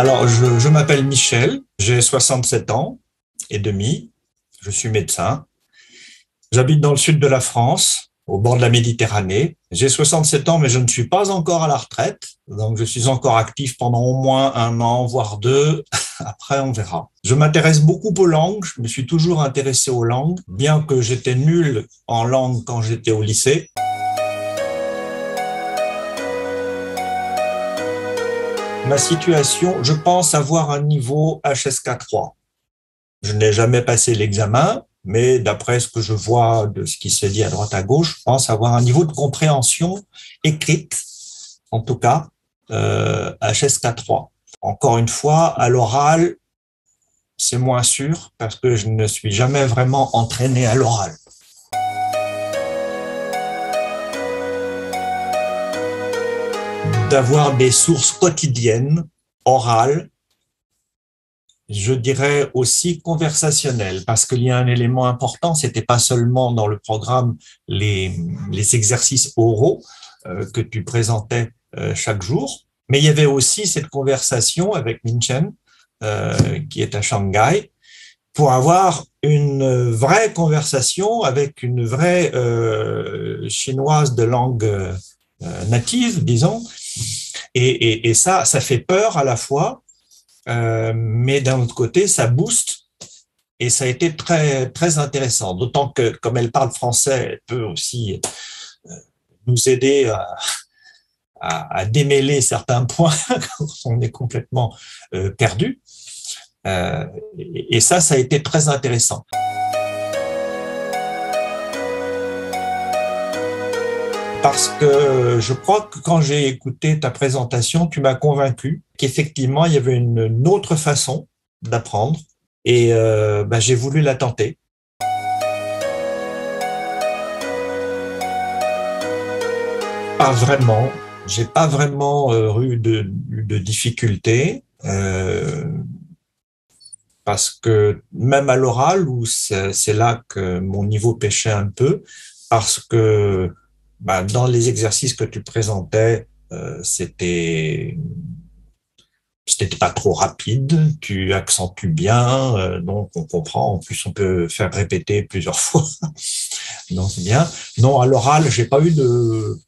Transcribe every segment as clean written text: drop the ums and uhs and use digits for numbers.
Alors, je m'appelle Michel, j'ai 67 ans et demi, je suis médecin. J'habite dans le sud de la France, au bord de la Méditerranée. J'ai 67 ans, mais je ne suis pas encore à la retraite, donc je suis encore actif pendant au moins un an, voire deux. Après, on verra. Je m'intéresse beaucoup aux langues, je me suis toujours intéressé aux langues, bien que j'étais nul en langue quand j'étais au lycée. Ma situation, je pense avoir un niveau HSK3. Je n'ai jamais passé l'examen, mais d'après ce que je vois de ce qui se dit à droite à gauche, je pense avoir un niveau de compréhension écrite, en tout cas, HSK3. Encore une fois, à l'oral, c'est moins sûr parce que je ne suis jamais vraiment entraîné à l'oral. D'avoir des sources quotidiennes, orales, je dirais aussi conversationnelles, parce qu'il y a un élément important, c'était pas seulement dans le programme les exercices oraux que tu présentais chaque jour, mais il y avait aussi cette conversation avec Minchen, qui est à Shanghai, pour avoir une vraie conversation avec une vraie chinoise de langue native, disons, et ça fait peur à la fois, mais d'un autre côté, ça booste et ça a été très, très intéressant. D'autant que, comme elle parle français, elle peut aussi nous aider à démêler certains points quand on est complètement perdu. Et ça a été très intéressant. Parce que je crois que quand j'ai écouté ta présentation, tu m'as convaincu qu'effectivement, il y avait une autre façon d'apprendre et j'ai voulu la tenter. Pas vraiment. J'ai pas vraiment eu de difficultés parce que même à l'oral, où c'est là que mon niveau pêchait un peu, parce que dans les exercices que tu présentais, c'était pas trop rapide, tu accentues bien, donc on comprend. En plus, on peut faire répéter plusieurs fois, donc c'est bien. Non, à l'oral, je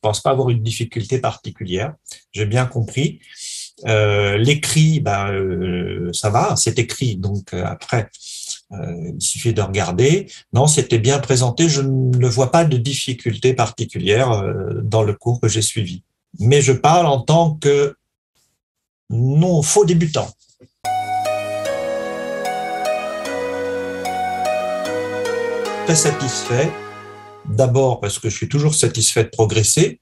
pense pas avoir eu de difficulté particulière. J'ai bien compris. L'écrit, ça va, c'est écrit, donc après. Il suffit de regarder. Non, c'était bien présenté. Je ne vois pas de difficulté particulière dans le cours que j'ai suivi. Mais je parle en tant que non faux débutant. Très satisfait. D'abord parce que je suis toujours satisfait de progresser,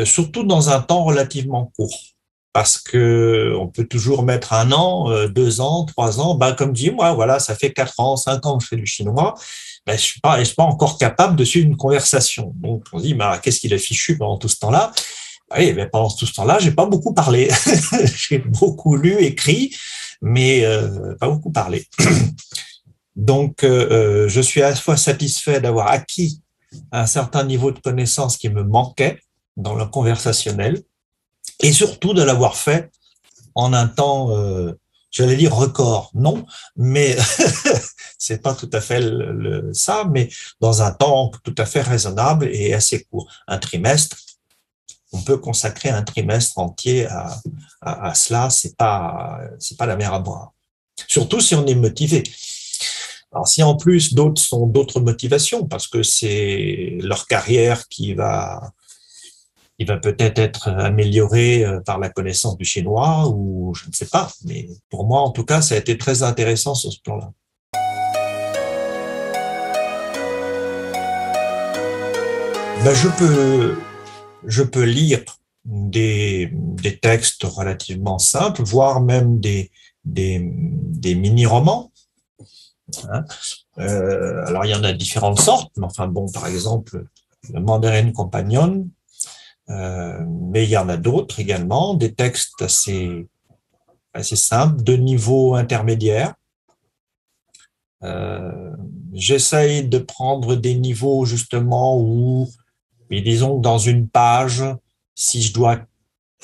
surtout dans un temps relativement court. Parce que on peut toujours mettre un an, 2 ans, 3 ans. Comme dit moi, voilà, ça fait 4 ans, 5 ans que je fais du chinois. Je suis pas encore capable de suivre une conversation. Donc on dit, qu'est-ce qu'il a fichu pendant tout ce temps-là? Oui, pendant tout ce temps-là, j'ai pas beaucoup parlé. J'ai beaucoup lu, écrit, mais pas beaucoup parlé. Donc je suis à la fois satisfait d'avoir acquis un certain niveau de connaissance qui me manquait dans le conversationnel, et surtout de l'avoir fait en un temps, j'allais dire record, non, mais c'est pas tout à fait ça, mais dans un temps tout à fait raisonnable et assez court. Un trimestre, on peut consacrer un trimestre entier à cela, c'est pas la mer à boire. Surtout si on est motivé. Alors si en plus d'autres sont d'autres motivations, parce que c'est leur carrière qui va peut-être être amélioré par la connaissance du chinois ou je ne sais pas. Mais pour moi, en tout cas, ça a été très intéressant sur ce plan-là. Je peux lire des textes relativement simples, voire même des mini-romans. Hein. Alors, il y en a différentes sortes, mais enfin bon, par exemple, le Mandarin Companion, mais il y en a d'autres également, des textes assez simples, de niveau intermédiaire. J'essaye de prendre des niveaux justement où, mais disons que dans une page, si je dois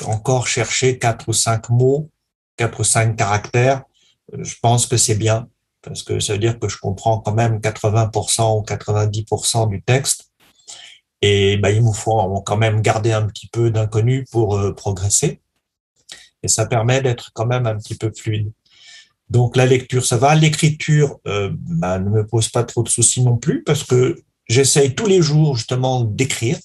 encore chercher 4 ou 5 mots, 4 ou 5 caractères. Je pense que c'est bien, parce que ça veut dire que je comprends quand même 80% ou 90% du texte. Et ben, il nous faut quand même garder un petit peu d'inconnu pour progresser. Et ça permet d'être quand même un petit peu fluide. Donc la lecture, ça va. L'écriture ben, ne me pose pas trop de soucis non plus, parce que j'essaye tous les jours justement d'écrire.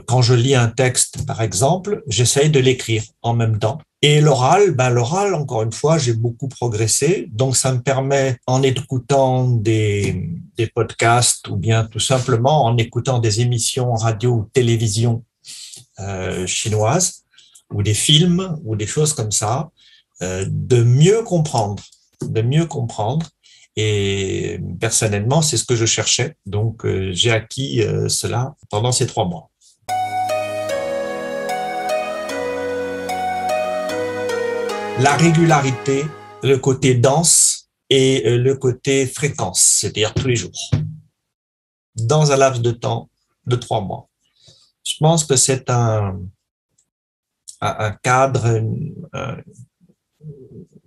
Quand je lis un texte, par exemple, j'essaye de l'écrire en même temps. Et l'oral, ben l'oral, encore une fois, j'ai beaucoup progressé. Donc, ça me permet, en écoutant des podcasts ou bien tout simplement en écoutant des émissions radio ou télévision chinoises ou des films ou des choses comme ça, de mieux comprendre, de mieux comprendre. Et personnellement, c'est ce que je cherchais. Donc, j'ai acquis cela pendant ces 3 mois. La régularité, le côté dense et le côté fréquence, c'est-à-dire tous les jours, dans un laps de temps de 3 mois. Je pense que c'est un cadre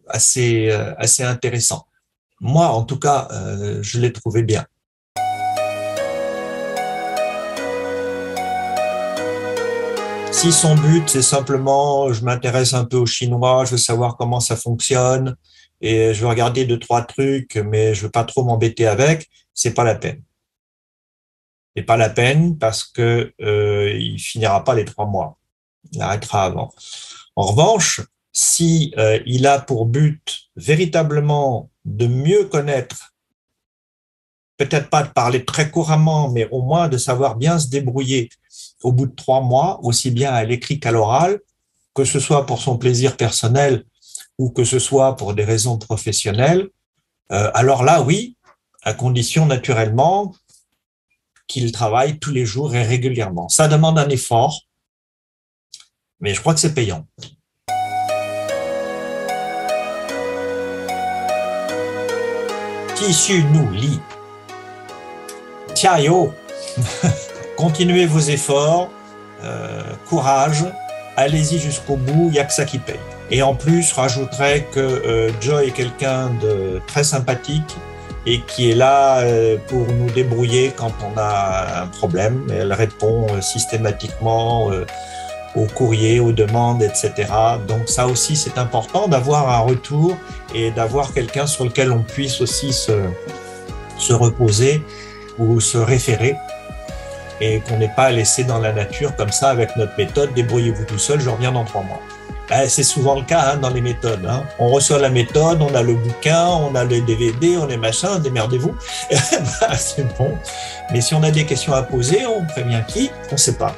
assez intéressant. Moi, en tout cas, je l'ai trouvé bien. Si son but, c'est simplement, je m'intéresse un peu au chinois, je veux savoir comment ça fonctionne, et je veux regarder 2, 3 trucs, mais je veux pas trop m'embêter avec, c'est pas la peine. C'est pas la peine parce que il finira pas les 3 mois. Il arrêtera avant. En revanche, si il a pour but véritablement de mieux connaître, peut-être pas de parler très couramment, mais au moins de savoir bien se débrouiller au bout de 3 mois, aussi bien à l'écrit qu'à l'oral, que ce soit pour son plaisir personnel ou que ce soit pour des raisons professionnelles, alors là, oui, à condition naturellement qu'il travaille tous les jours et régulièrement. Ça demande un effort, mais je crois que c'est payant. Qui su nous lit. Tiayo. Continuez vos efforts, courage, allez-y jusqu'au bout, il n'y a que ça qui paye. Et en plus, je rajouterais que Joy est quelqu'un de très sympathique et qui est là pour nous débrouiller quand on a un problème. Elle répond systématiquement aux courriers, aux demandes, etc. Donc ça aussi, c'est important d'avoir un retour et d'avoir quelqu'un sur lequel on puisse aussi se reposer ou se référer, et qu'on n'est pas laissé dans la nature comme ça avec notre méthode, débrouillez-vous tout seul, je reviens dans 3 mois. Ben, c'est souvent le cas dans les méthodes. On reçoit la méthode, on a le bouquin, on a le DVD, on est machin, démerdez-vous. Ben, c'est bon. Mais si on a des questions à poser, on prévient qui? On ne sait pas.